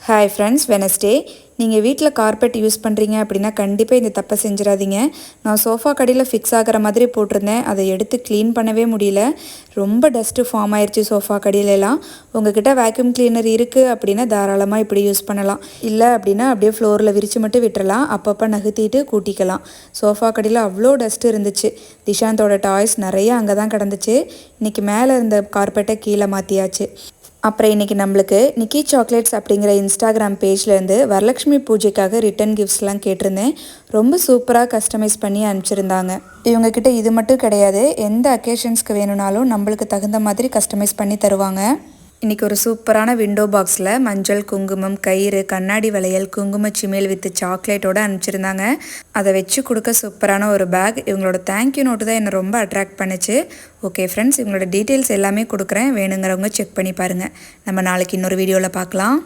Hi friends, Wednesday. நீங்கள் வீட்டில் carpet use பண்ணுறீங்க அப்படின்னா கண்டிப்பாக இந்த தப்பை செஞ்சிடாதீங்க. நான் சோஃபா கடியில் ஃபிக்ஸ் ஆகிற மாதிரி போட்டிருந்தேன். அதை எடுத்து க்ளீன் பண்ணவே முடியல. ரொம்ப டஸ்ட்டு ஃபார்ம் ஆயிடுச்சு சோஃபா கடியிலலாம். உங்ககிட்ட வேக்யூம் கிளீனர் இருக்குது அப்படின்னா தாராளமாக இப்படி யூஸ் பண்ணலாம். இல்லை அப்படின்னா அப்படியே ஃப்ளோரில் விரித்து மட்டும் விட்டுறலாம். அப்பப்போ நகர்த்திட்டு கூட்டிக்கலாம். சோஃபா கடியில் அவ்வளோ டஸ்ட்டு இருந்துச்சு. திஷாந்தோட டாய்ஸ் நிறைய அங்கே தான் கிடந்துச்சு. இன்றைக்கி மேலே இருந்த கார்பெட்டை கீழே மாற்றியாச்சு. அப்புறம் இன்றைக்கி நம்மளுக்கு நிக்கி சாக்லேட்ஸ் அப்படிங்கிற இன்ஸ்டாகிராம் பேஜ்லேருந்து வரலட்சுமி பூஜைக்காக ரிட்டன் கிஃப்ட்ஸ்லாம் கேட்டிருந்தேன். ரொம்ப சூப்பராக கஸ்டமைஸ் பண்ணி அனுப்பிச்சிருந்தாங்க. இவங்கக்கிட்ட இது மட்டும் கிடையாது, எந்த அக்கேஷன்ஸ்க்கு வேணும்னாலும் நம்மளுக்கு தகுந்த மாதிரி கஸ்டமைஸ் பண்ணி தருவாங்க. இன்றைக்கி ஒரு சூப்பரான விண்டோ பாக்ஸில் மஞ்சள், குங்குமம், கயிறு, கண்ணாடி வளையல், குங்கும சிமிழ் வித் சாக்லேட்டோடு அனுப்பிச்சிருந்தாங்க. அதை வச்சு கொடுக்க சூப்பரான ஒரு பேக். இவங்களோட தேங்க்யூ நோட்டு தான் என்னை ரொம்ப அட்ராக்ட் பண்ணிச்சு. ஓகே ஃப்ரெண்ட்ஸ், இவங்களோட டீட்டெயில்ஸ் எல்லாமே கொடுக்குறேன். வேணுங்கிறவங்க செக் பண்ணி பாருங்கள். நம்ம நாளைக்கு இன்னொரு வீடியோவில் பார்க்கலாம்.